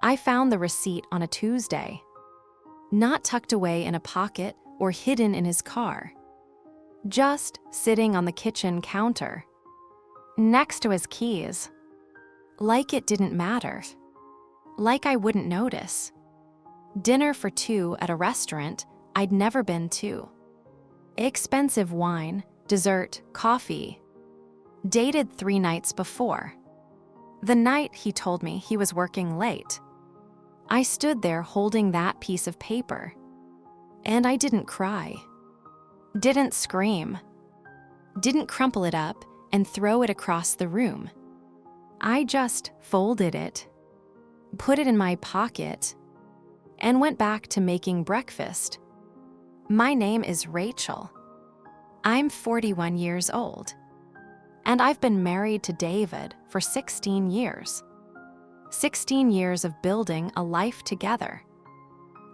I found the receipt on a Tuesday, not tucked away in a pocket or hidden in his car, just sitting on the kitchen counter, next to his keys, like it didn't matter, like I wouldn't notice. Dinner for two at a restaurant I'd never been to. Expensive wine, dessert, coffee. Dated 3 nights before. The night he told me he was working late. I stood there holding that piece of paper. And I didn't cry. Didn't scream. Didn't crumple it up and throw it across the room. I just folded it, put it in my pocket, and went back to making breakfast. My name is Rachel. I'm 41 years old, and I've been married to David for 16 years. 16 years of building a life together.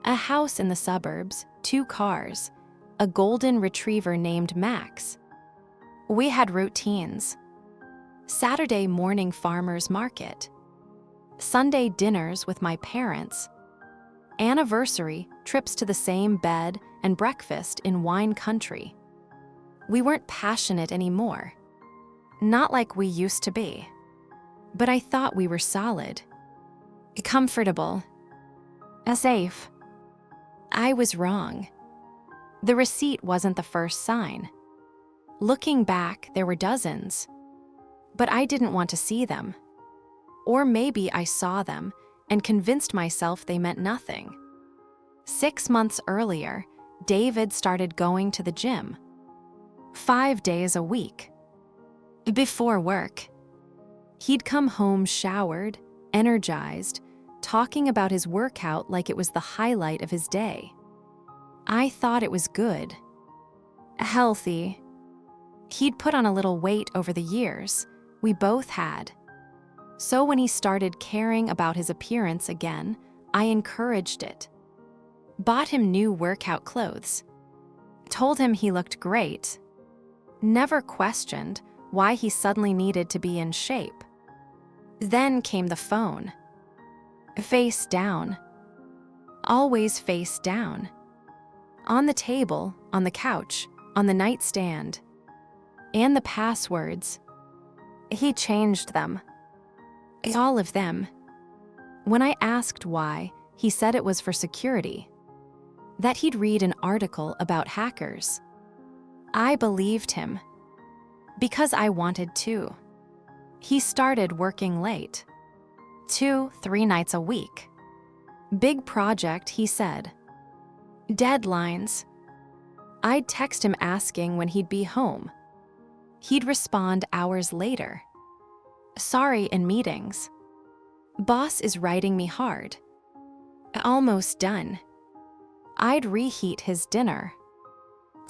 A house in the suburbs, 2 cars, a golden retriever named Max. We had routines. Saturday morning farmers market. Sunday dinners with my parents. Anniversary trips to the same bed and breakfast in wine country. We weren't passionate anymore. Not like we used to be. But I thought we were solid. Comfortable. Safe. I was wrong. The receipt wasn't the first sign. Looking back, there were dozens. But I didn't want to see them. Or maybe I saw them and convinced myself they meant nothing. 6 months earlier, David started going to the gym. 5 days a week. Before work. He'd come home showered, energized, talking about his workout like it was the highlight of his day. I thought it was good. Healthy. He'd put on a little weight over the years. We both had. So when he started caring about his appearance again, I encouraged it. Bought him new workout clothes. Told him he looked great. Never questioned why he suddenly needed to be in shape. Then came the phone. Face down. Always face down. On the table, on the couch, on the nightstand. And the passwords. He changed them. All of them. When I asked why, he said it was for security. That he'd read an article about hackers. I believed him. Because I wanted to. He started working late. 2-3 nights a week. Big project, he said. Deadlines. I'd text him asking when he'd be home. He'd respond hours later. Sorry in meetings. Boss is writing me hard. Almost done. I'd reheat his dinner.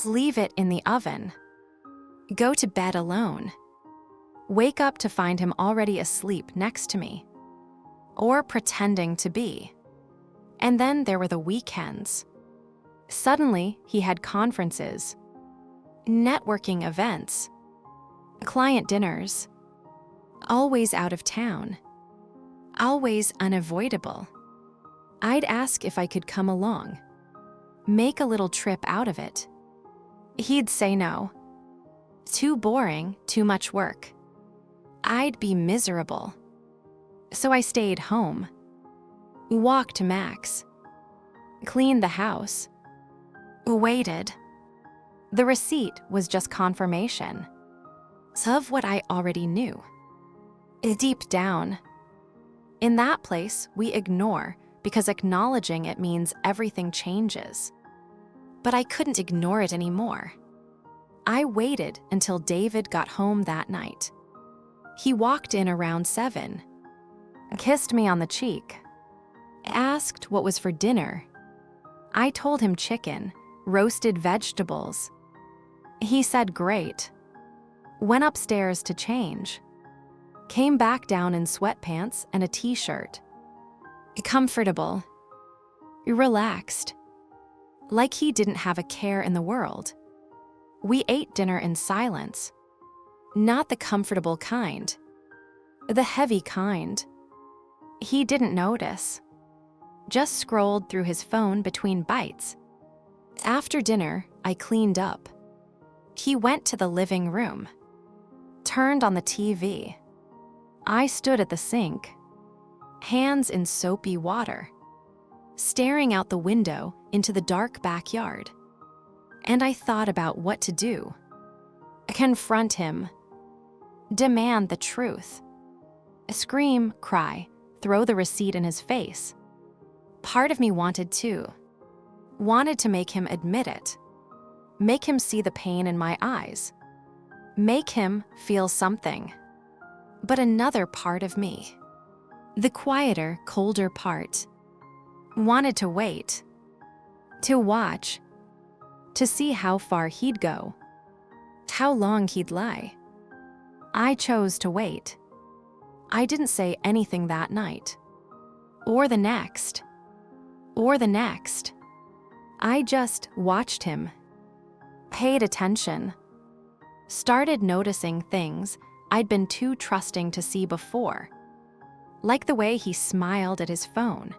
Leave it in the oven. Go to bed alone. Wake up to find him already asleep next to me. Or pretending to be. And then there were the weekends. Suddenly, he had conferences, networking events, client dinners, always out of town, always unavoidable. I'd ask if I could come along, make a little trip out of it. He'd say no. Too boring, too much work. I'd be miserable. So I stayed home, walked Max, cleaned the house, waited. The receipt was just confirmation of what I already knew. Deep down. In that place, we ignore because acknowledging it means everything changes. But I couldn't ignore it anymore. I waited until David got home that night. He walked in around 7, kissed me on the cheek, asked what was for dinner. I told him chicken, roasted vegetables. He said great. Went upstairs to change. Came back down in sweatpants and a t-shirt. Comfortable. Relaxed. Like he didn't have a care in the world. We ate dinner in silence. Not the comfortable kind. The heavy kind. He didn't notice. just scrolled through his phone between bites. After dinner, I cleaned up. He went to the living room, turned on the TV. I stood at the sink, hands in soapy water, staring out the window into the dark backyard. And I thought about what to do. Confront him. Demand the truth. Scream, cry, throw the receipt in his face. Part of me wanted to make him admit it. Make him see the pain in my eyes. Make him feel something. But another part of me, the quieter, colder part, wanted to wait, to watch, to see how far he'd go, how long he'd lie. I chose to wait. I didn't say anything that night, or the next, or the next. I just watched him, paid attention, started noticing things I'd been too trusting to see before, like the way he smiled at his phone.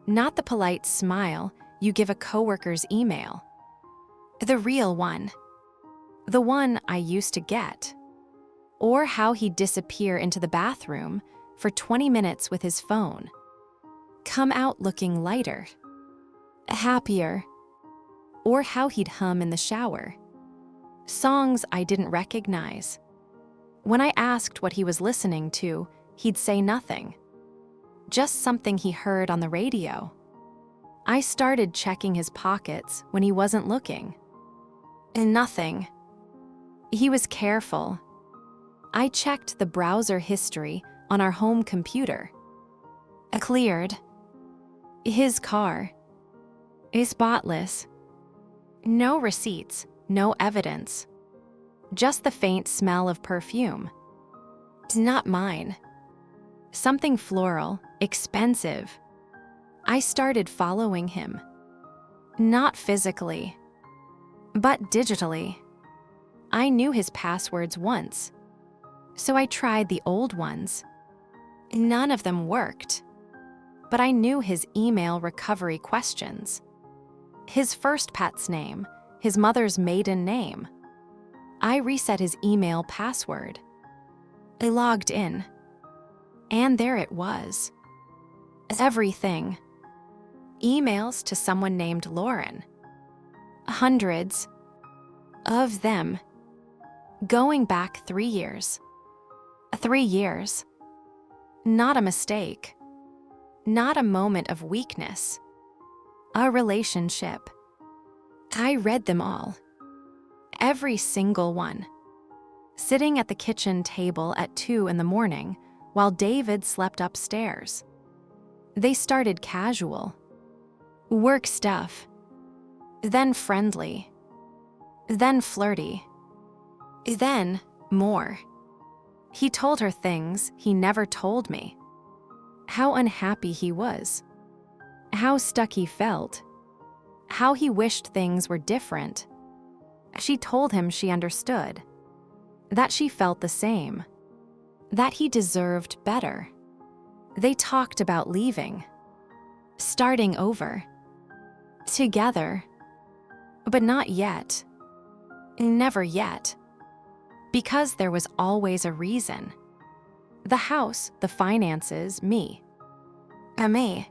Not the polite smile you give a coworker's email. The real one. The one I used to get. Or how he'd disappear into the bathroom for 20 minutes with his phone. Come out looking lighter, happier. Or how he'd hum in the shower. Songs I didn't recognize. When I asked what he was listening to, he'd say nothing. Just something he heard on the radio. I started checking his pockets when he wasn't looking. And nothing. He was careful. I checked the browser history on our home computer. Cleared. His car. Spotless. No receipts, no evidence. Just the faint smell of perfume. Not mine. Something floral, expensive. I started following him. Not physically, but digitally. I knew his passwords once, so I tried the old ones. None of them worked, but I knew his email recovery questions. His first pet's name, his mother's maiden name. I reset his email password. I logged in, and there it was. Everything. Emails to someone named Lauren. Hundreds of them. Going back 3 years. 3 years. Not a mistake. Not a moment of weakness. A relationship. I read them all. Every single one. Sitting at the kitchen table at 2 in the morning while David slept upstairs. They started casual. Work stuff. Then friendly. Then flirty. Then more. He told her things he never told me. How unhappy he was. How stuck he felt. How he wished things were different. She told him she understood. That she felt the same. That he deserved better. They talked about leaving. Starting over. Together. But not yet. Never yet. Because there was always a reason. The house, the finances, me. Me.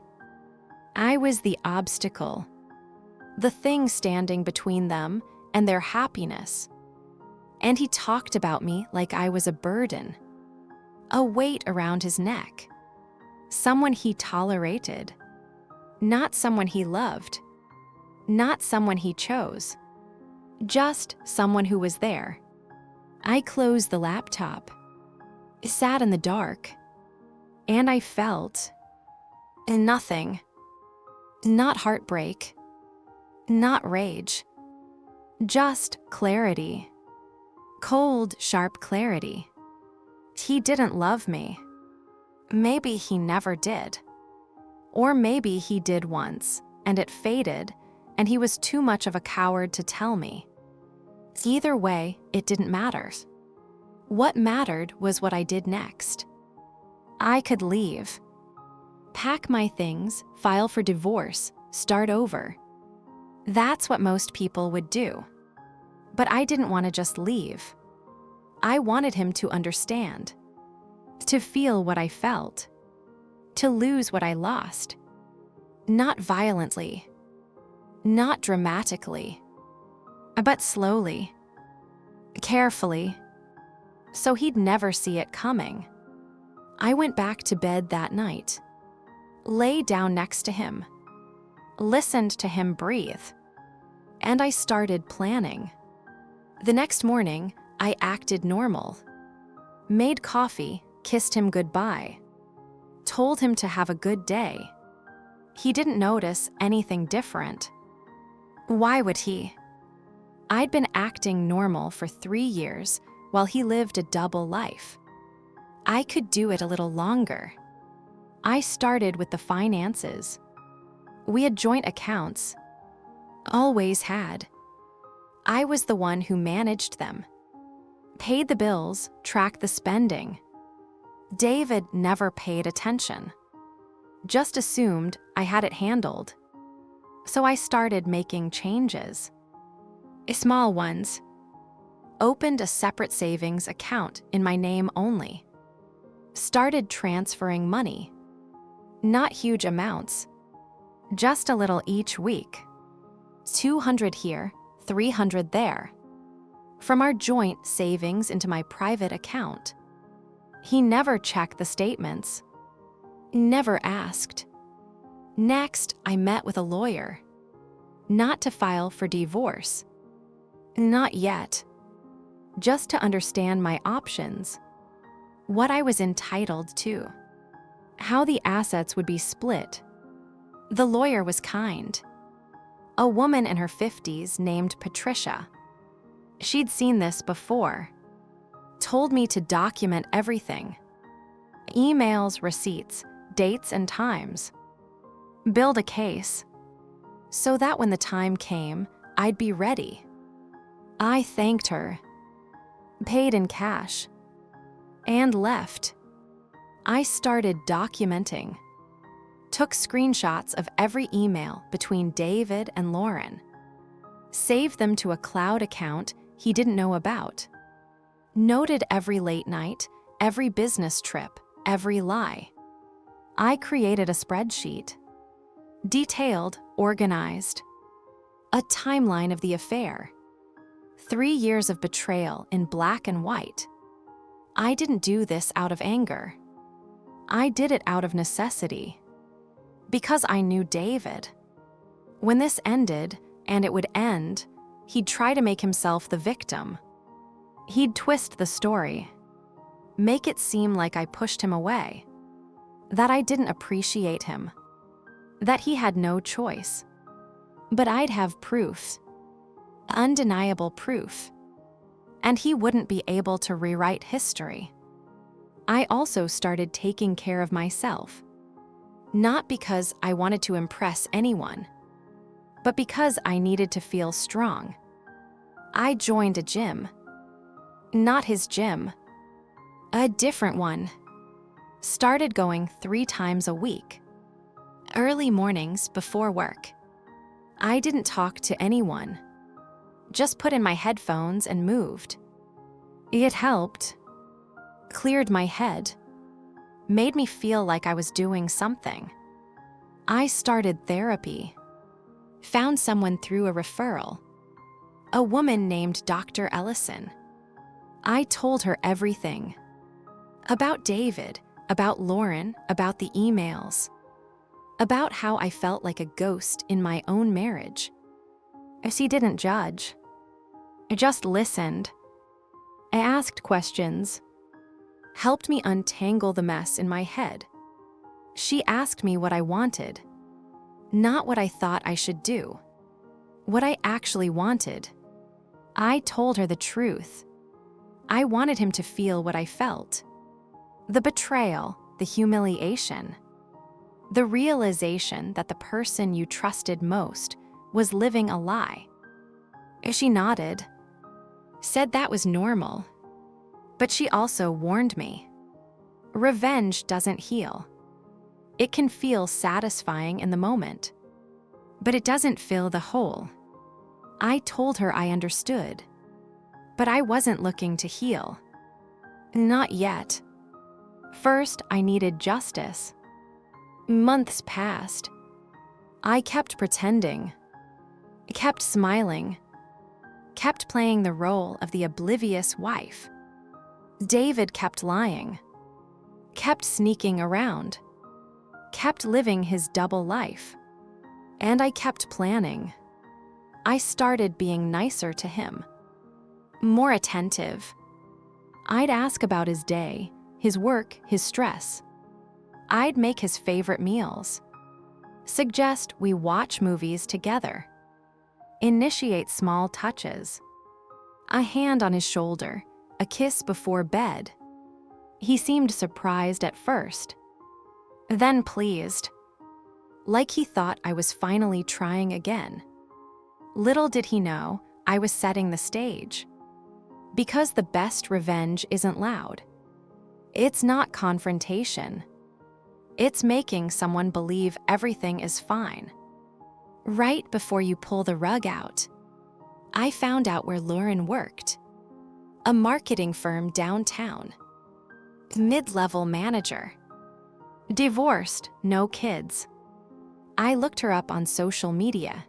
I was the obstacle. The thing standing between them and their happiness. And he talked about me like I was a burden. A weight around his neck. Someone he tolerated. Not someone he loved. Not someone he chose. Just someone who was there. I closed the laptop. Sat in the dark. And I felt nothing. Not heartbreak. Not rage. Just clarity. Cold, sharp clarity. He didn't love me. Maybe he never did. Or maybe he did once, and it faded, and he was too much of a coward to tell me. Either way, it didn't matter. What mattered was what I did next. I could leave. Pack my things, file for divorce, start over. That's what most people would do. But I didn't want to just leave. I wanted him to understand, to feel what I felt, to lose what I lost. Not violently, not dramatically, but slowly, carefully, so he'd never see it coming. I went back to bed that night, lay down next to him, listened to him breathe, and I started planning. The next morning, I acted normal, made coffee, kissed him goodbye, told him to have a good day. He didn't notice anything different. Why would he? I'd been acting normal for 3 years while he lived a double life. I could do it a little longer. I started with the finances. We had joint accounts. Always had. I was the one who managed them. Paid the bills, tracked the spending. David never paid attention. Just assumed I had it handled. So I started making changes. Small ones. Opened a separate savings account in my name only. Started transferring money. Not huge amounts. Just a little each week. 200 here, 300 there. From our joint savings into my private account. He never checked the statements. Never asked. Next, I met with a lawyer. Not to file for divorce. Not yet. Just to understand my options. What I was entitled to. How the assets would be split. The lawyer was kind. A woman in her 50s named Patricia. She'd seen this before. Told me to document everything. Emails, receipts, dates and times. Build a case. So that when the time came, I'd be ready. I thanked her. Paid in cash. And left. I started documenting. Took screenshots of every email between David and Lauren. Saved them to a cloud account he didn't know about. Noted every late night, every business trip, every lie. I created a spreadsheet. Detailed, organized. A timeline of the affair. 3 years of betrayal in black and white. I didn't do this out of anger. I did it out of necessity. Because I knew David. When this ended, and it would end, he'd try to make himself the victim. He'd twist the story. Make it seem like I pushed him away. That I didn't appreciate him. That he had no choice. But I'd have proof. Undeniable proof. And he wouldn't be able to rewrite history. I also started taking care of myself. Not because I wanted to impress anyone, but because I needed to feel strong. I joined a gym. Not his gym. A different one. Started going 3 times a week. Early mornings before work. I didn't talk to anyone. Just put in my headphones and moved. It helped. Cleared my head. Made me feel like I was doing something. I started therapy. Found someone through a referral. A woman named Dr. Ellison. I told her everything. About David, about Lauren, about the emails. About how I felt like a ghost in my own marriage. She didn't judge. I just listened. I asked questions. Helped me untangle the mess in my head. She asked me what I wanted. Not what I thought I should do. What I actually wanted. I told her the truth. I wanted him to feel what I felt. The betrayal, the humiliation. The realization that the person you trusted most was living a lie. She nodded. Said that was normal. But she also warned me. Revenge doesn't heal. It can feel satisfying in the moment, but it doesn't fill the hole. I told her I understood, but I wasn't looking to heal. Not yet. First, I needed justice. Months passed. I kept pretending, kept smiling, kept playing the role of the oblivious wife. David kept lying, kept sneaking around, kept living his double life. And I kept planning. I started being nicer to him, more attentive. I'd ask about his day, his work, his stress. I'd make his favorite meals, suggest we watch movies together, initiate small touches, a hand on his shoulder, a kiss before bed. He seemed surprised at first, then pleased, like he thought I was finally trying again. Little did he know I was setting the stage. Because the best revenge isn't loud. It's not confrontation. It's making someone believe everything is fine. Right before you pull the rug out, I found out where Lauren worked. A marketing firm downtown. Mid-level manager. Divorced, no kids. I looked her up on social media.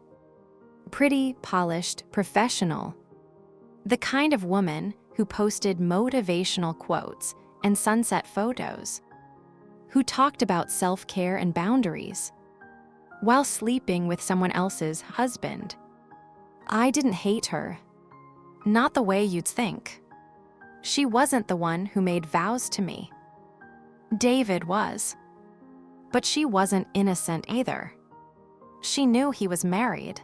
Pretty, polished, professional. The kind of woman who posted motivational quotes and sunset photos. Who talked about self-care and boundaries while sleeping with someone else's husband. I didn't hate her. Not the way you'd think. She wasn't the one who made vows to me. David was. But she wasn't innocent either. She knew he was married.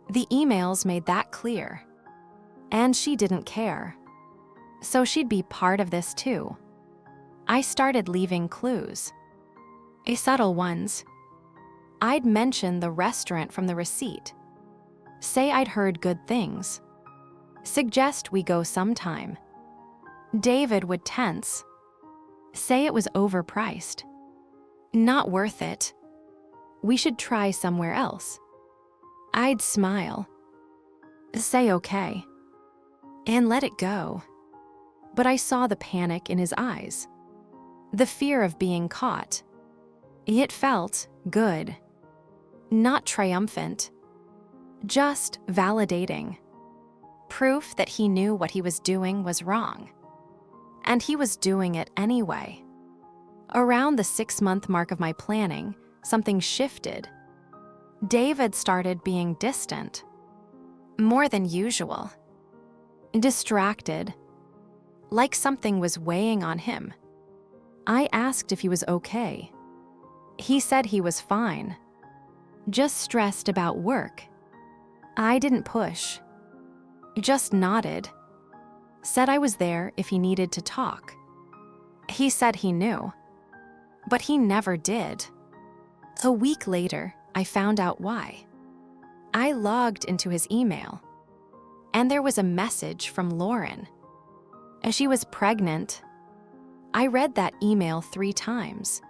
The emails made that clear. And she didn't care. So she'd be part of this too. I started leaving clues. Subtle ones. I'd mention the restaurant from the receipt. Say I'd heard good things. Suggest we go sometime. David would tense. Say it was overpriced. Not worth it. We should try somewhere else. I'd smile. Say okay. And let it go. But I saw the panic in his eyes. The fear of being caught. It felt good. Not triumphant. Just validating. Proof that he knew what he was doing was wrong. And he was doing it anyway. Around the 6-month mark of my planning, something shifted. David started being distant. More than usual. Distracted. Like something was weighing on him. I asked if he was okay. He said he was fine. Just stressed about work. I didn't push. Just nodded. Said I was there if he needed to talk. He said he knew. But he never did. A week later, I found out why. I logged into his email. And there was a message from Lauren. She was pregnant. I read that email 3 times.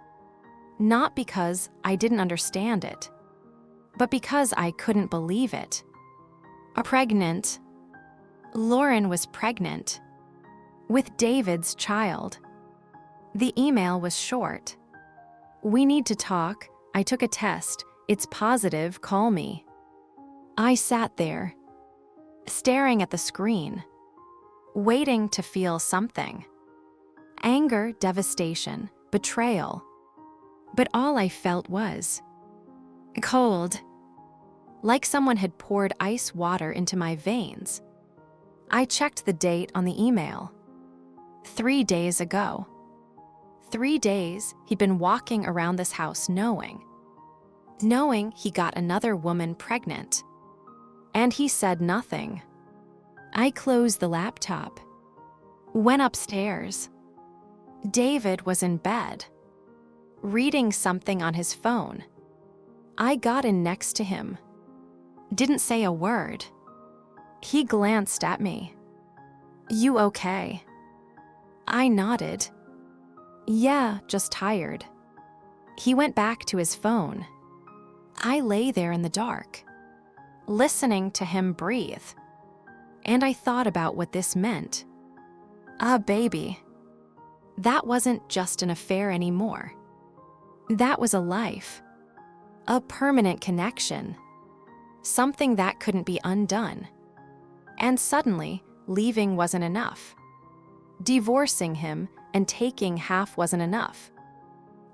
Not because I didn't understand it, but because I couldn't believe it. Pregnant. Lauren was pregnant. With David's child. The email was short. We need to talk. I took a test. It's positive. Call me. I sat there, staring at the screen, waiting to feel something. Anger, devastation, betrayal. But all I felt was cold, like someone had poured ice water into my veins. I checked the date on the email. 3 days ago. 3 days he'd been walking around this house knowing he got another woman pregnant. And he said nothing. I closed the laptop, went upstairs. David was in bed, reading something on his phone. I got in next to him, didn't say a word. He glanced at me. You okay? I nodded. Yeah, just tired. He went back to his phone. I lay there in the dark, listening to him breathe. And I thought about what this meant. A baby. That wasn't just an affair anymore. That was a life. A permanent connection. Something that couldn't be undone. And suddenly, leaving wasn't enough. Divorcing him and taking half wasn't enough.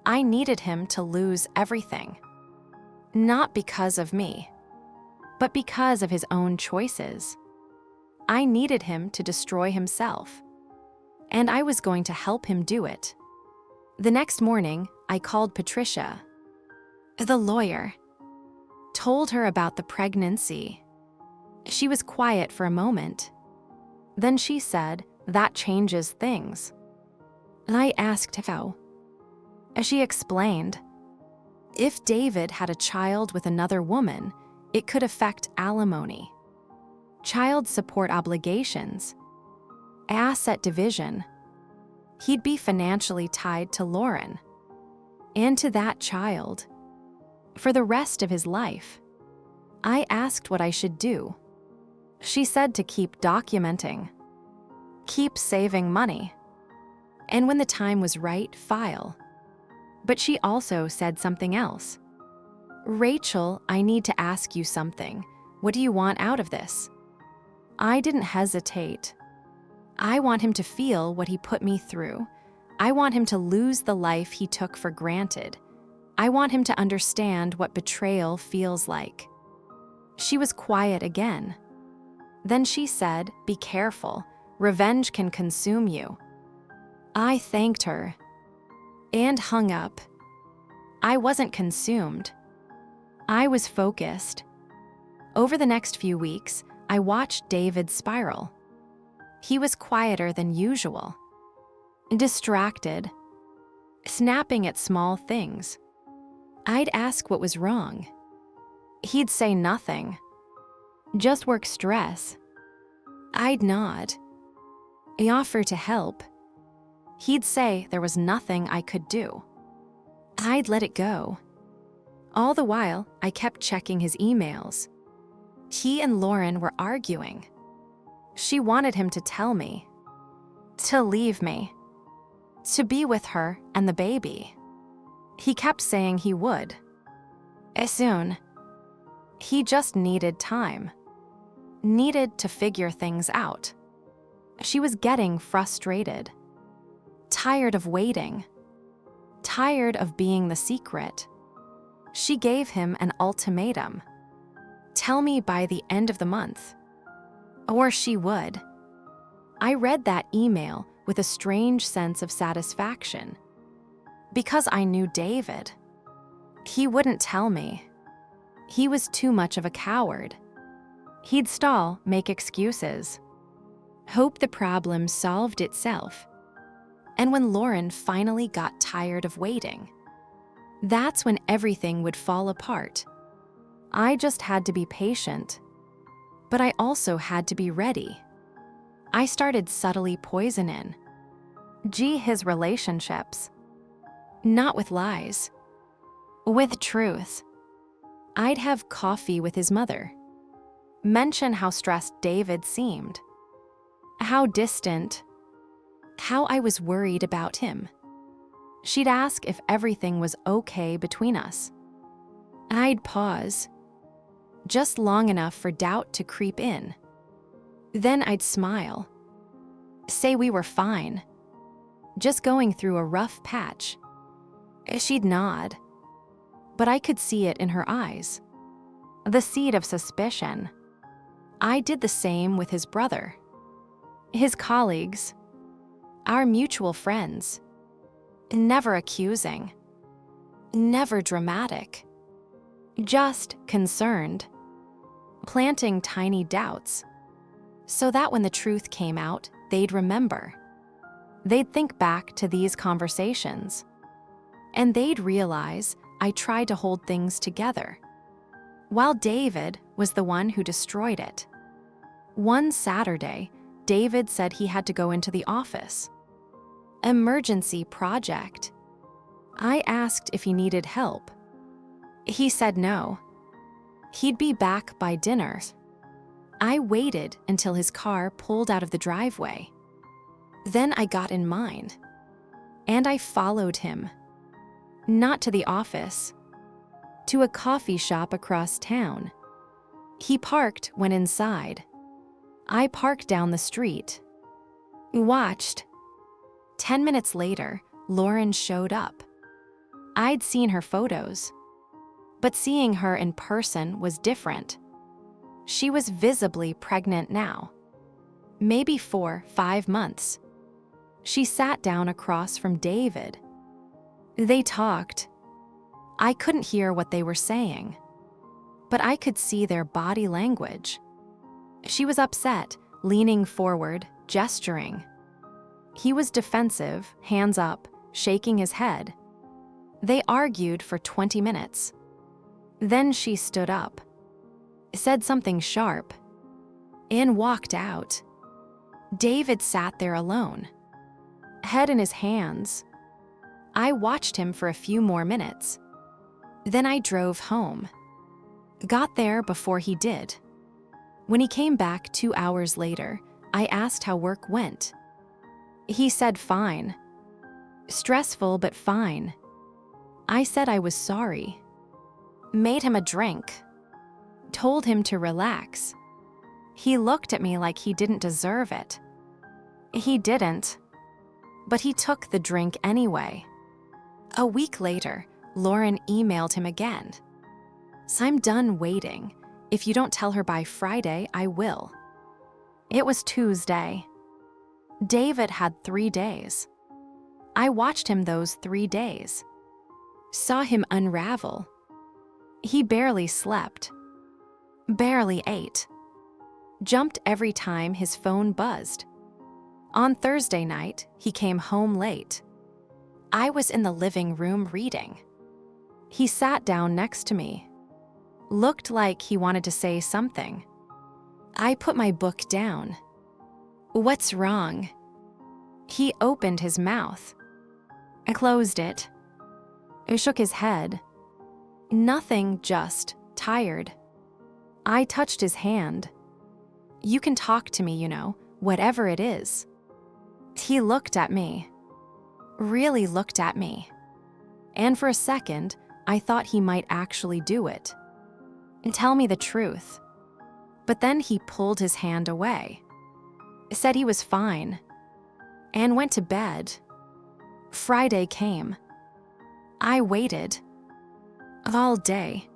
I needed him to lose everything. Not because of me, but because of his own choices. I needed him to destroy himself, and I was going to help him do it. The next morning, I called Patricia, the lawyer, told her about the pregnancy. She was quiet for a moment. Then she said, "That changes things." And I asked how. She explained, if David had a child with another woman, it could affect alimony, child support obligations, asset division. He'd be financially tied to Lauren and to that child for the rest of his life. I asked what I should do. She said to keep documenting, keep saving money, and when the time was right, file. But she also said something else. "Rachel, I need to ask you something. What do you want out of this?" I didn't hesitate. I want him to feel what he put me through. I want him to lose the life he took for granted. I want him to understand what betrayal feels like. She was quiet again. Then she said, "Be careful. Revenge can consume you." I thanked her and hung up. I wasn't consumed. I was focused. Over the next few weeks, I watched David spiral. He was quieter than usual, distracted, snapping at small things. I'd ask what was wrong. He'd say nothing, just work stress. I'd nod, offer to help. He'd say there was nothing I could do. I'd let it go. All the while, I kept checking his emails. He and Lauren were arguing. She wanted him to tell me, to leave me, to be with her and the baby. He kept saying he would. Soon. He just needed time. Needed to figure things out. She was getting frustrated. Tired of waiting. Tired of being the secret. She gave him an ultimatum. Tell me by the end of the month. Or she would. I read that email with a strange sense of satisfaction. Because I knew David. He wouldn't tell me. He was too much of a coward. He'd stall, make excuses, hope the problem solved itself. And when Lauren finally got tired of waiting, that's when everything would fall apart. I just had to be patient, but I also had to be ready. I started subtly poisoning his relationships. Not with lies, with truth. I'd have coffee with his mother, mention how stressed David seemed, how distant, how I was worried about him. She'd ask if everything was okay between us. I'd pause, just long enough for doubt to creep in. Then I'd smile, say we were fine, just going through a rough patch. She'd nod, but I could see it in her eyes, the seed of suspicion. I did the same with his brother, his colleagues, our mutual friends. Never accusing, never dramatic, just concerned, planting tiny doubts, so that when the truth came out, they'd remember. They'd think back to these conversations, and they'd realize I tried to hold things together, while David was the one who destroyed it. One Saturday, David said he had to go into the office. Emergency project. I asked if he needed help. He said no. He'd be back by dinner. I waited until his car pulled out of the driveway. Then I got in mine, and I followed him. Not to the office, to a coffee shop across town. He parked, went inside. I parked down the street. Watched. 10 minutes later, Lauren showed up. I'd seen her photos, but seeing her in person was different. She was visibly pregnant now. Maybe 4-5 months. She sat down across from David. They talked. I couldn't hear what they were saying, but I could see their body language. She was upset, leaning forward, gesturing. He was defensive, hands up, shaking his head. They argued for 20 minutes. Then she stood up, said something sharp, and walked out. David sat there alone, head in his hands. I watched him for a few more minutes. Then I drove home. Got there before he did. When he came back 2 hours later, I asked how work went. He said fine. Stressful, but fine. I said I was sorry. Made him a drink. Told him to relax. He looked at me like he didn't deserve it. He didn't. But he took the drink anyway. A week later, Lauren emailed him again. So I'm done waiting. If you don't tell her by Friday, I will. It was Tuesday. David had 3 days. I watched him those 3 days. Saw him unravel. He barely slept. Barely ate. Jumped every time his phone buzzed. On Thursday night, he came home late. I was in the living room reading. He sat down next to me. Looked like he wanted to say something. I put my book down. What's wrong? He opened his mouth. I closed it. I shook his head. Nothing, just tired. I touched his hand. You can talk to me, whatever it is. He looked at me. Really looked at me. And for a second, I thought he might actually do it. Tell me the truth. But then he pulled his hand away. Said he was fine. And went to bed. Friday came. I waited. All day.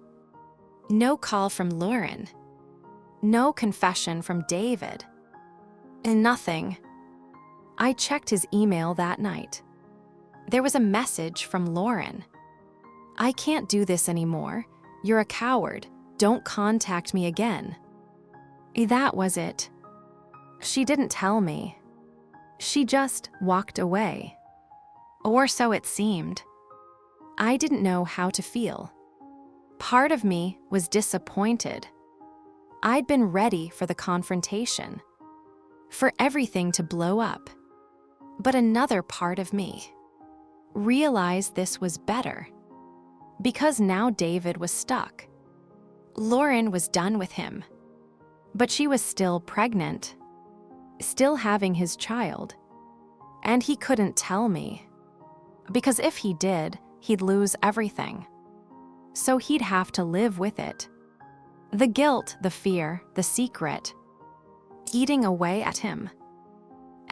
No call from Lauren. No confession from David. And nothing. I checked his email that night. There was a message from Lauren. I can't do this anymore. You're a coward. Don't contact me again. That was it. She didn't tell me. She just walked away. Or so it seemed. I didn't know how to feel. Part of me was disappointed. I'd been ready for the confrontation, for everything to blow up. But another part of me realized this was better, because now David was stuck. Lauren was done with him, but she was still pregnant, still having his child, and he couldn't tell me, because if he did, he'd lose everything. So he'd have to live with it. The guilt, the fear, the secret, eating away at him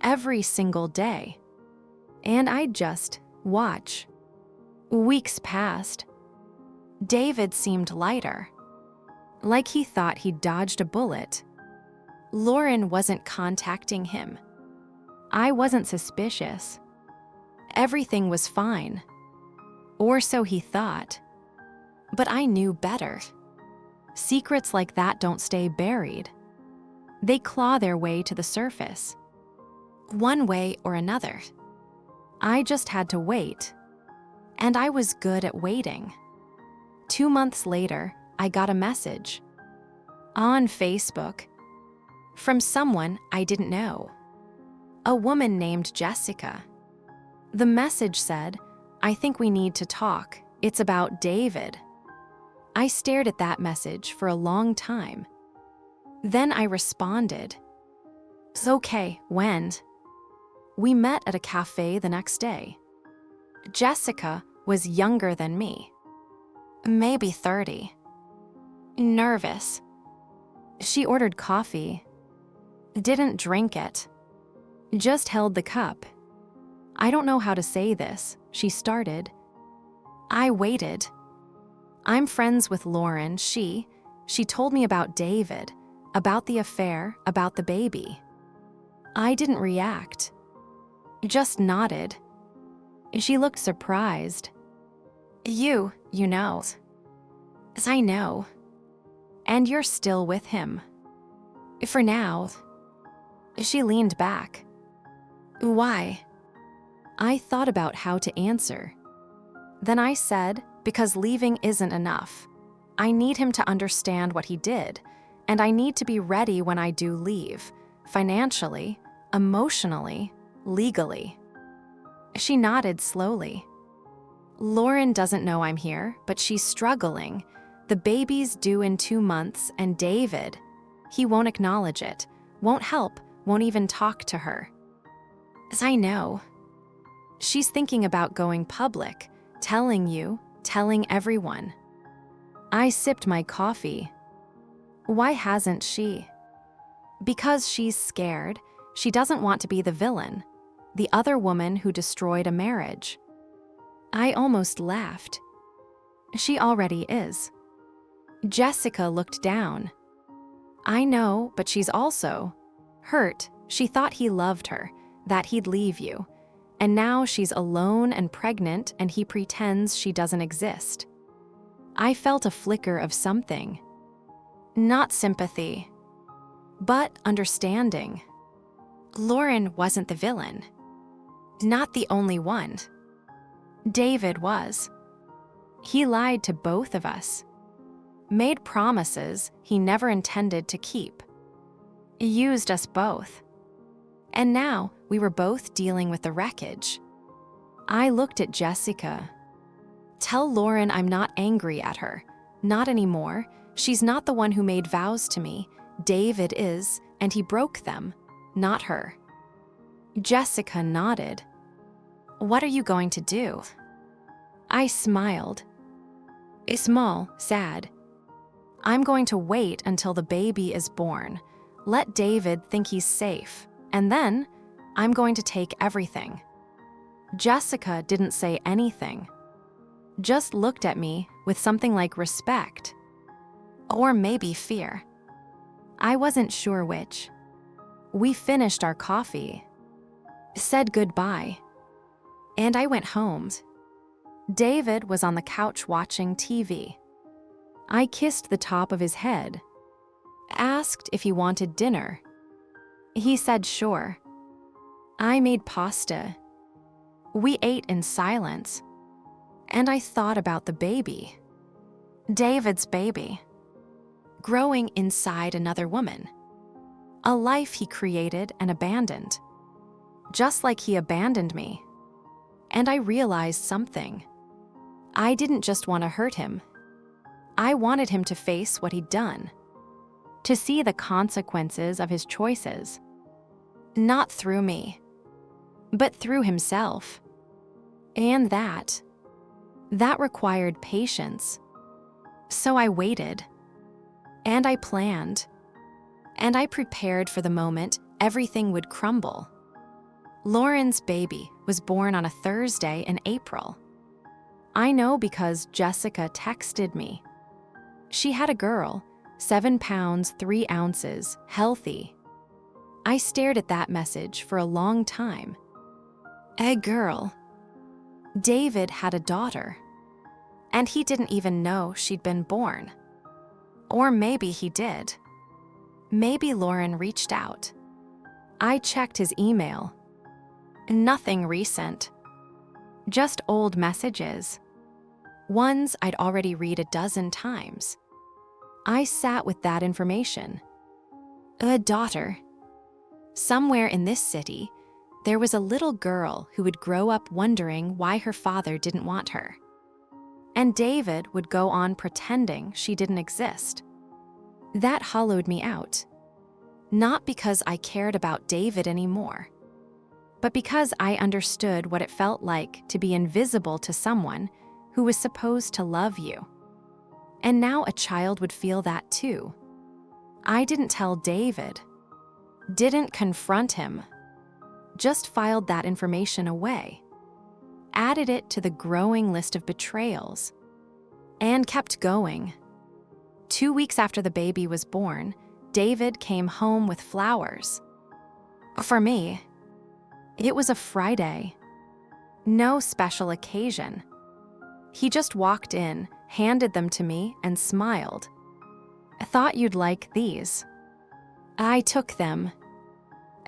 every single day. And I'd just watch. Weeks passed. David seemed lighter, like he thought he'd dodged a bullet. Lauren wasn't contacting him. I wasn't suspicious. Everything was fine. Or so he thought. But I knew better. Secrets like that don't stay buried. They claw their way to the surface, one way or another. I just had to wait. And I was good at waiting. 2 months later, I got a message on Facebook from someone I didn't know, a woman named Jessica. The message said, I think we need to talk. It's about David. I stared at that message for a long time. Then I responded, "It's okay, when?" We met at a cafe the next day. Jessica was younger than me, maybe 30. Nervous. She ordered coffee, didn't drink it, just held the cup. "I don't know how to say this," she started. I waited. "I'm friends with Lauren. She told me about David, about the affair, about the baby." I didn't react, just nodded. She looked surprised. You know." "I know. And you're still with him." "For now." She leaned back. "Why?" I thought about how to answer. Then I said, "Because leaving isn't enough. I need him to understand what he did, and I need to be ready when I do leave, financially, emotionally, legally." She nodded slowly. "Lauren doesn't know I'm here, but she's struggling. The baby's due in 2 months, and David, he won't acknowledge it, won't help, won't even talk to her." "I know." "She's thinking about going public, telling you, telling everyone." I sipped my coffee. "Why hasn't she?" "Because she's scared. She doesn't want to be the villain, the other woman who destroyed a marriage." I almost laughed. "She already is." Jessica looked down. "I know, but she's also hurt. She thought he loved her, that he'd leave you. And now she's alone and pregnant, and he pretends she doesn't exist." I felt a flicker of something. Not sympathy, but understanding. Lauren wasn't the villain. Not the only one. David was. He lied to both of us. Made promises he never intended to keep. Used us both. And now we were both dealing with the wreckage. I looked at Jessica. "Tell Lauren I'm not angry at her. Not anymore. She's not the one who made vows to me. David is, and he broke them, not her." Jessica nodded. "What are you going to do?" I smiled. Small, sad. "I'm going to wait until the baby is born. Let David think he's safe. And then, I'm going to take everything." Jessica didn't say anything. Just looked at me with something like respect. Or maybe fear. I wasn't sure which. We finished our coffee. Said goodbye. And I went home. David was on the couch watching TV. I kissed the top of his head. Asked if he wanted dinner. He said sure. I made pasta. We ate in silence. And I thought about the baby. David's baby. Growing inside another woman. A life he created and abandoned. Just like he abandoned me. And I realized something. I didn't just want to hurt him. I wanted him to face what he'd done. To see the consequences of his choices. Not through me, but through himself. And that required patience. So I waited. And I planned. And I prepared for the moment everything would crumble. Lauren's baby was born on a Thursday in April. I know because Jessica texted me. She had a girl, 7 pounds, 3 ounces, healthy. I stared at that message for a long time. A girl. David had a daughter. And he didn't even know she'd been born. Or maybe he did. Maybe Lauren reached out. I checked his email. Nothing recent. Just old messages. Ones I'd already read a dozen times. I sat with that information. A daughter. Somewhere in this city, There was a little girl who would grow up wondering why her father didn't want her. And David would go on pretending she didn't exist. That hollowed me out. Not because I cared about David anymore, but because I understood what it felt like to be invisible to someone who was supposed to love you. And now a child would feel that too. I didn't tell David, didn't confront him, just filed that information away, added it to the growing list of betrayals, and kept going. 2 weeks after the baby was born, David came home with flowers. For me, it was a Friday. No special occasion. He just walked in, handed them to me, and smiled. I thought you'd like these. I took them.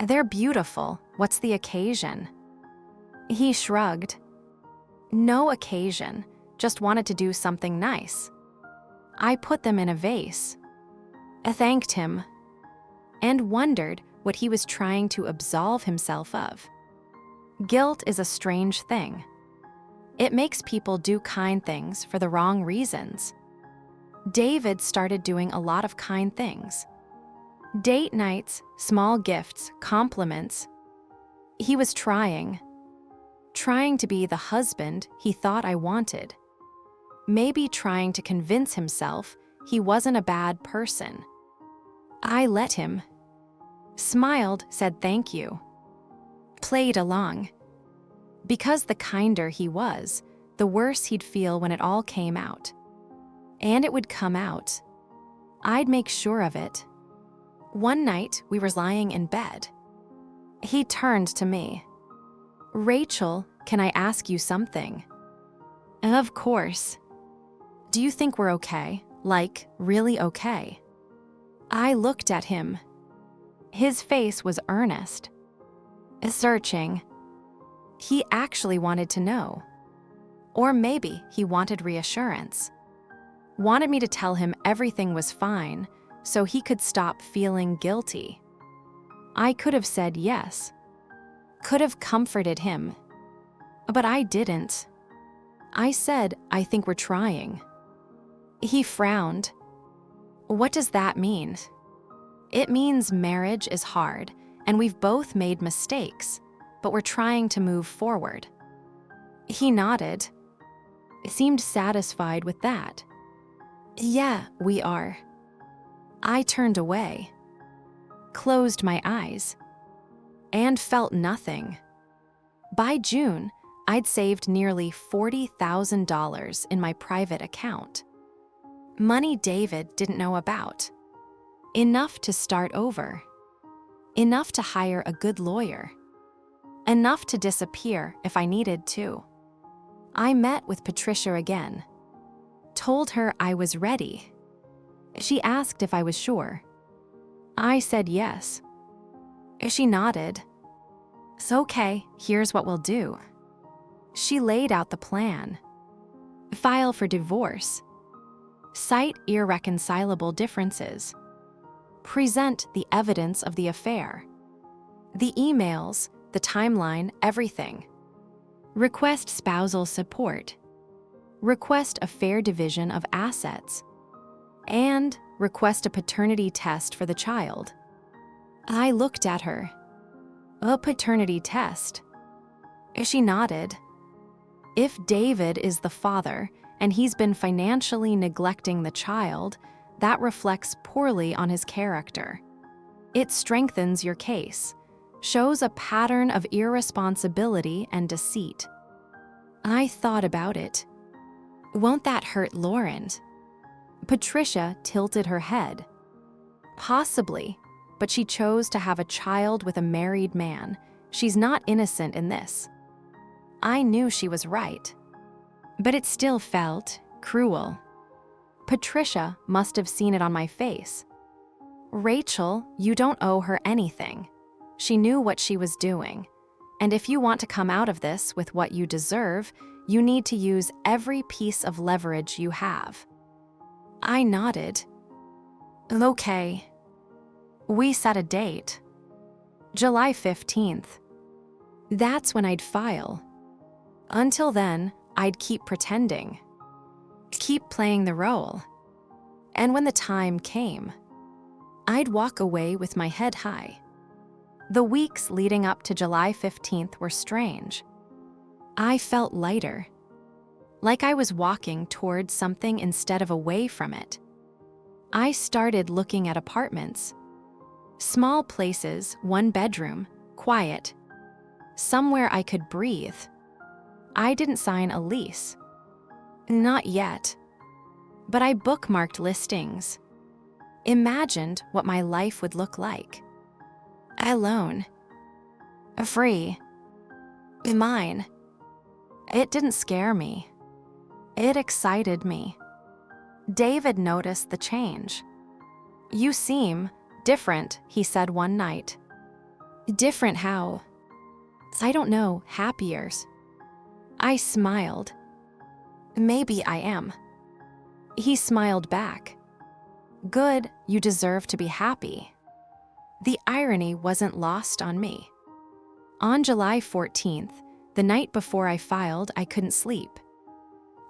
They're beautiful. What's the occasion? He shrugged. No occasion, just wanted to do something nice. I put them in a vase. I thanked him and wondered what he was trying to absolve himself of. Guilt is a strange thing. It makes people do kind things for the wrong reasons. David started doing a lot of kind things. Date nights, small gifts, compliments. He was trying to be the husband he thought I wanted. Maybe trying to convince himself he wasn't a bad person. I let him. Smiled, said thank you. Played along. Because the kinder he was, the worse he'd feel when it all came out. And it would come out. I'd make sure of it. One night, we were lying in bed. He turned to me. Rachel, can I ask you something? Of course. Do you think we're okay? Like, really okay? I looked at him. His face was earnest. Searching. He actually wanted to know. Or maybe he wanted reassurance. Wanted me to tell him everything was fine so he could stop feeling guilty. I could have said yes. Could have comforted him. But I didn't. I said, I think we're trying. He frowned. What does that mean? It means marriage is hard, and we've both made mistakes, but we're trying to move forward. He nodded. Seemed satisfied with that. Yeah, we are. I turned away, closed my eyes, and felt nothing. By June, I'd saved nearly $40,000 in my private account. Money David didn't know about. Enough to start over. Enough to hire a good lawyer. Enough to disappear if I needed to. I met with Patricia again. Told her I was ready. She asked if I was sure. I said yes. She nodded. It's okay, here's what we'll do. She laid out the plan. File for divorce. Cite irreconcilable differences. Present the evidence of the affair. The emails, the timeline, everything. Request spousal support. Request a fair division of assets. And request a paternity test for the child. I looked at her. A paternity test. She nodded. If David is the father and he's been financially neglecting the child, that reflects poorly on his character. It strengthens your case, shows a pattern of irresponsibility and deceit. I thought about it. Won't that hurt Lauren? Patricia tilted her head. Possibly, but she chose to have a child with a married man. She's not innocent in this. I knew she was right, but it still felt cruel. Patricia must have seen it on my face. Rachel, you don't owe her anything. She knew what she was doing. And if you want to come out of this with what you deserve, you need to use every piece of leverage you have. I nodded. Okay. We set a date. July 15th. That's when I'd file. Until then, I'd keep pretending. Keep playing the role. And when the time came, I'd walk away with my head high. The weeks leading up to July 15th were strange. I felt lighter, like I was walking towards something instead of away from it. I started looking at apartments. Small places, 1 bedroom, quiet. Somewhere I could breathe. I didn't sign a lease. Not yet. But I bookmarked listings. Imagined what my life would look like. Alone. Free. Mine. It didn't scare me. It excited me. David noticed the change. "You seem different," he said one night. Different how? I don't know, happier. I smiled. Maybe I am. He smiled back. Good, you deserve to be happy. The irony wasn't lost on me. On July 14th, the night before I filed, I couldn't sleep.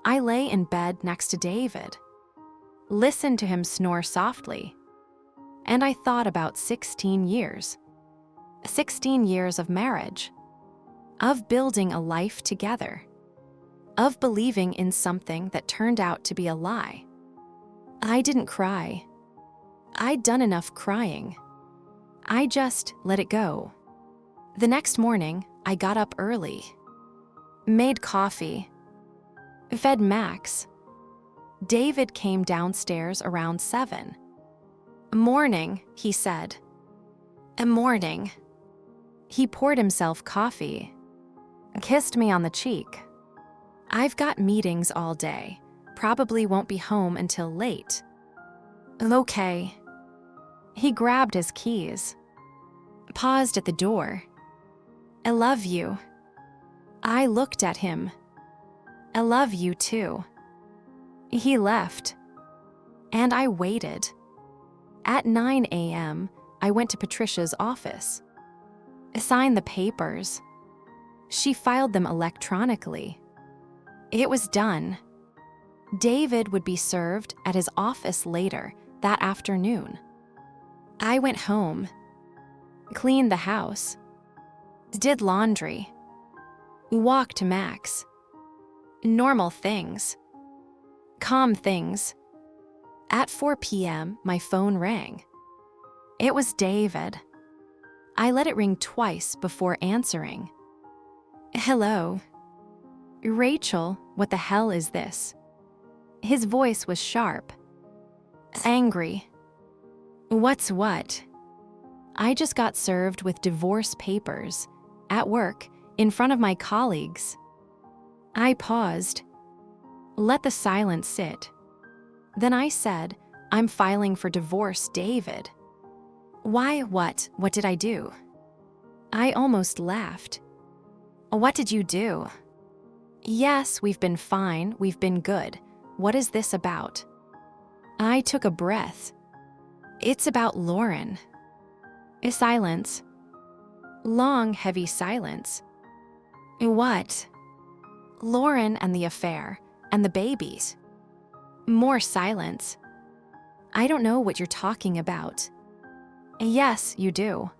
I lay in bed next to David, listened to him snore softly, and I thought about 16 years. 16 years of marriage, of building a life together, of believing in something that turned out to be a lie. I didn't cry. I'd done enough crying. I just let it go. The next morning, I got up early, made coffee, fed Max. David came downstairs around 7. "Morning," he said. "A morning." He poured himself coffee, kissed me on the cheek. "I've got meetings all day. Probably won't be home until late." "Okay." He grabbed his keys, paused at the door. "I love you." I looked at him. "I love you too." He left, and I waited. At 9 a.m., I went to Patricia's office. Signed the papers. She filed them electronically. It was done. David would be served at his office later that afternoon. I went home, cleaned the house, did laundry, walked Max. Normal things. Calm things. At 4 p.m., my phone rang. It was David. I let it ring twice before answering. "Hello." "Rachel, what the hell is this?" His voice was sharp. Angry. "What's what?" I just got served with divorce papers, at work, in front of my colleagues. I paused. Let the silence sit. Then I said, "I'm filing for divorce, David." "Why, what? What did I do?" I almost laughed. "What did you do?" "Yes, we've been fine, we've been good. What is this about?" I took a breath. "It's about Lauren." A silence. Long, heavy silence. "What?" "Lauren and the affair, and the babies." More silence. "I don't know what you're talking about." "Yes, you do."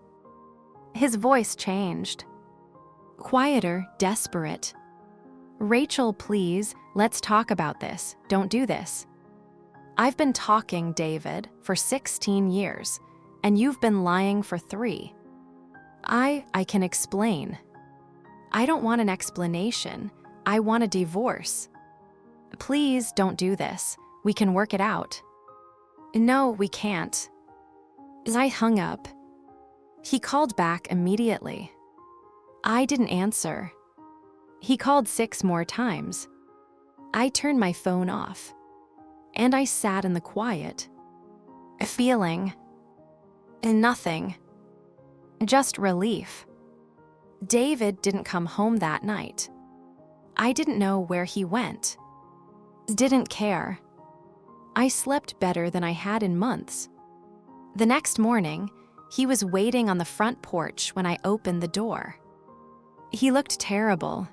His voice changed. Quieter, desperate. "Rachel, please, let's talk about this. Don't do this." "I've been talking, David, for 16 years, and you've been lying for 3. I can explain." "I don't want an explanation. I want a divorce." "Please don't do this. We can work it out." "No, we can't." I hung up. He called back immediately. I didn't answer. He called 6 more times. I turned my phone off, and I sat in the quiet, feeling nothing, just relief. David didn't come home that night. I didn't know where he went. Didn't care. I slept better than I had in months. The next morning, he was waiting on the front porch when I opened the door. He looked terrible.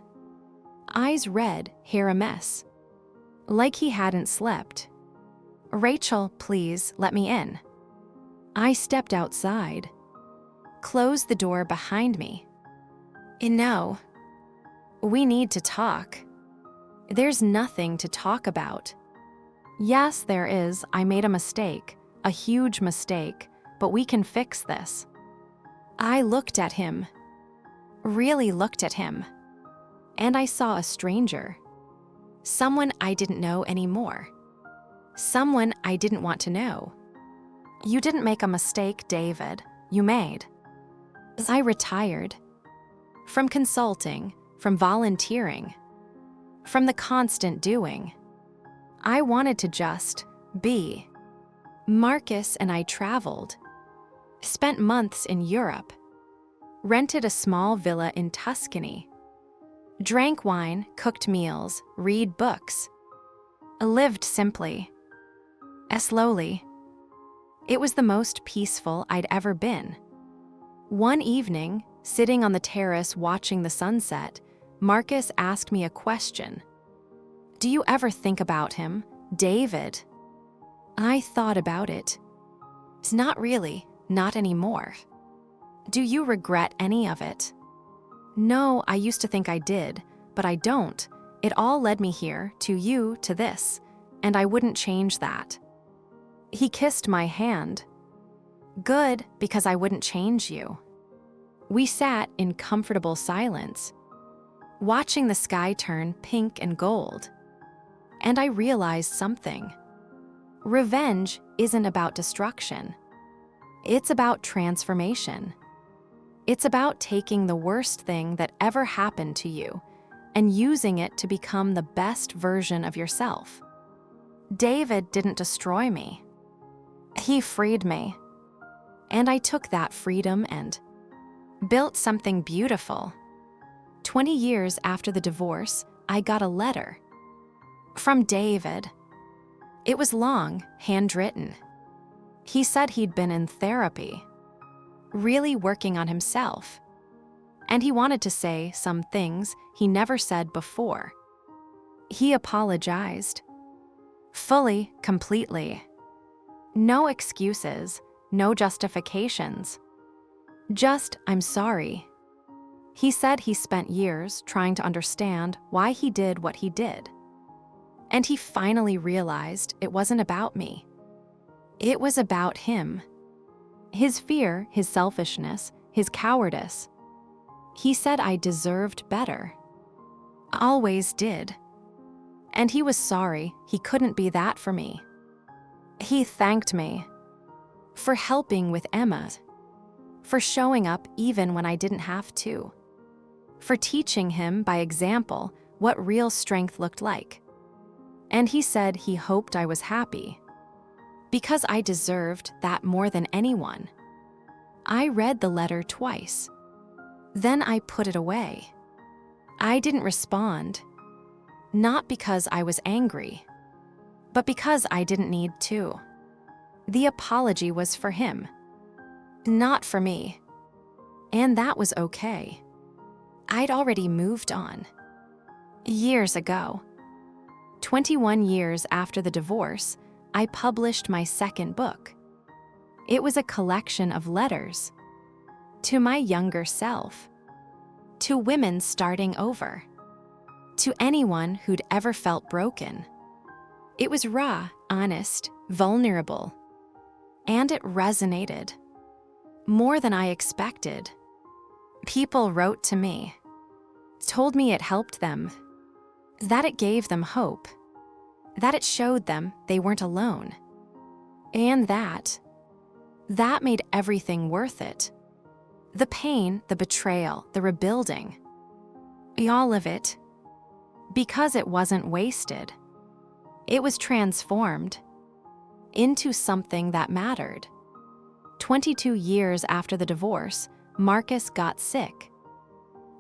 Eyes red, hair a mess. Like he hadn't slept. "Rachel, please, let me in." I stepped outside. Closed the door behind me. "No. We need to talk." "There's nothing to talk about." "Yes, there is. I made a mistake. A huge mistake. But we can fix this." I looked at him. Really looked at him. And I saw a stranger. Someone I didn't know anymore. Someone I didn't want to know. "You didn't make a mistake, David. You made." I retired. From consulting, from volunteering, from the constant doing. I wanted to just be. Marcus and I traveled. Spent months in Europe. Rented a small villa in Tuscany. Drank wine, cooked meals, read books. Lived simply. Slowly. It was the most peaceful I'd ever been. One evening, sitting on the terrace watching the sunset, Marcus asked me a question. "Do you ever think about him, David?" I thought about it. "Not really, not anymore." "Do you regret any of it?" "No, I used to think I did, but I don't. It all led me here, to you, to this, and I wouldn't change that." He kissed my hand. "Good, because I wouldn't change you." We sat in comfortable silence, watching the sky turn pink and gold. And I realized something. Revenge isn't about destruction. It's about transformation. It's about taking the worst thing that ever happened to you and using it to become the best version of yourself. David didn't destroy me. He freed me. And I took that freedom and built something beautiful. 20 years after the divorce, I got a letter. From David. It was long, handwritten. He said he'd been in therapy, really working on himself. And he wanted to say some things he never said before. He apologized. Fully, completely. No excuses, no justifications. Just, "I'm sorry." He said he spent years trying to understand why he did what he did. And he finally realized it wasn't about me. It was about him. His fear, his selfishness, his cowardice. He said I deserved better. Always did. And he was sorry he couldn't be that for me. He thanked me for helping with Emma, for showing up even when I didn't have to, for teaching him by example what real strength looked like. And he said he hoped I was happy, because I deserved that more than anyone. I read the letter twice. Then I put it away. I didn't respond, not because I was angry, but because I didn't need to. The apology was for him, not for me. And that was okay. I'd already moved on. Years ago, 21 years after the divorce, I published my second book. It was a collection of letters to my younger self, to women starting over, to anyone who'd ever felt broken. It was raw, honest, vulnerable, and it resonated more than I expected. People wrote to me, told me it helped them, that it gave them hope, that it showed them they weren't alone, and that made everything worth it. The pain, the betrayal, the rebuilding, all of it, because it wasn't wasted. It was transformed into something that mattered. 22 years after the divorce, Marcus got sick.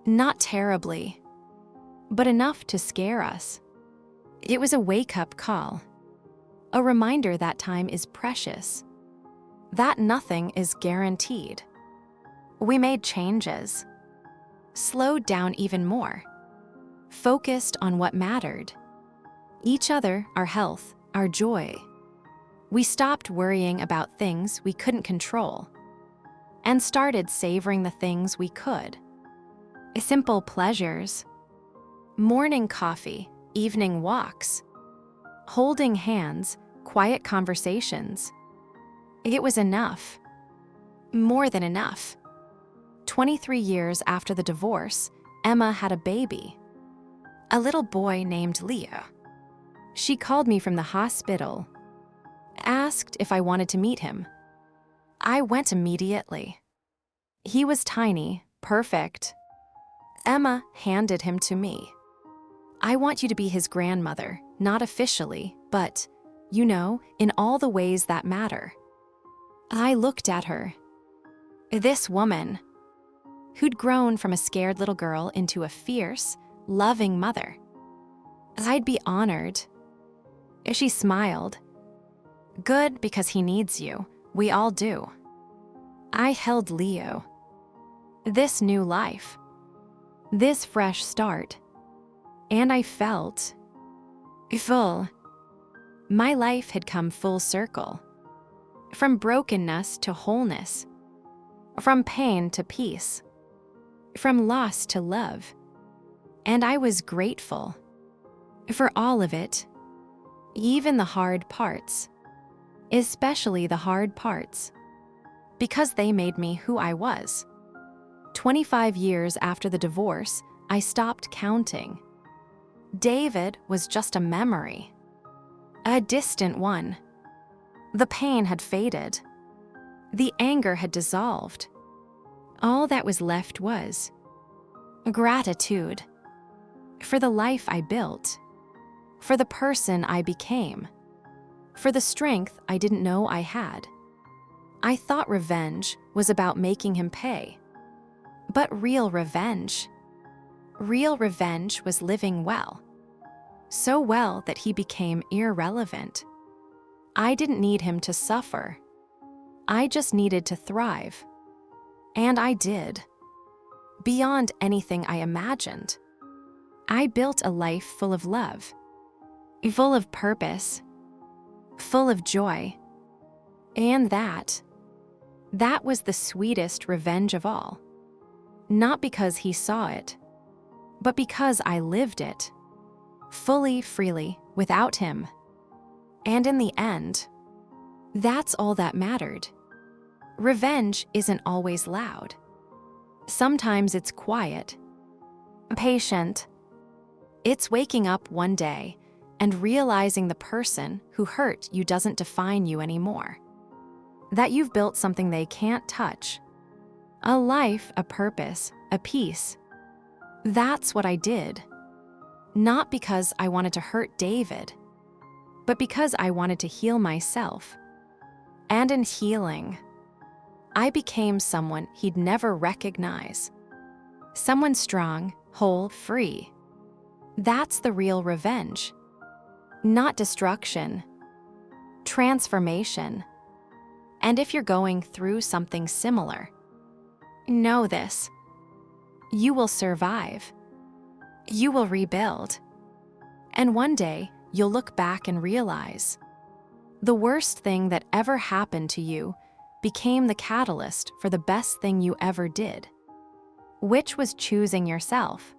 Not terribly, but enough to scare us. It was a wake-up call, a reminder that time is precious, that nothing is guaranteed. We made changes, slowed down even more, focused on what mattered: each other, our health, our joy. We stopped worrying about things we couldn't control and started savoring the things we could. Simple pleasures: morning coffee, evening walks, holding hands, quiet conversations. It was enough. More than enough. 23 years after the divorce, Emma had a baby, a little boy named Leo. She called me from the hospital, asked if I wanted to meet him. I went immediately. He was tiny, perfect. Emma handed him to me. "I want you to be his grandmother, not officially, but, in all the ways that matter." I looked at her. This woman, who'd grown from a scared little girl into a fierce, loving mother. I'd be honored. She smiled. "Good, because he needs you. We all do." I held Leo. This new life. This fresh start. And I felt full. My life had come full circle. From brokenness to wholeness. From pain to peace. From loss to love. And I was grateful for all of it, even the hard parts, especially the hard parts, because they made me who I was. 25 years after the divorce, I stopped counting. David was just a memory, a distant one. The pain had faded. The anger had dissolved. All that was left was gratitude for the life I built, for the person I became, for the strength I didn't know I had. I thought revenge was about making him pay. But real revenge was living well. So well that he became irrelevant. I didn't need him to suffer. I just needed to thrive. And I did. Beyond anything I imagined. I built a life full of love, full of purpose, full of joy. And that was the sweetest revenge of all. Not because he saw it, but because I lived it, fully, freely, without him. And in the end, that's all that mattered. Revenge isn't always loud. Sometimes it's quiet, patient. It's waking up one day and realizing the person who hurt you doesn't define you anymore. That you've built something they can't touch. A life, a purpose, a peace. That's what I did. Not because I wanted to hurt David, but because I wanted to heal myself. And in healing, I became someone he'd never recognize. Someone strong, whole, free. That's the real revenge. Not destruction. Transformation. And if you're going through something similar, know this: you will survive. You will rebuild. And one day, you'll look back and realize the worst thing that ever happened to you became the catalyst for the best thing you ever did, which was choosing yourself.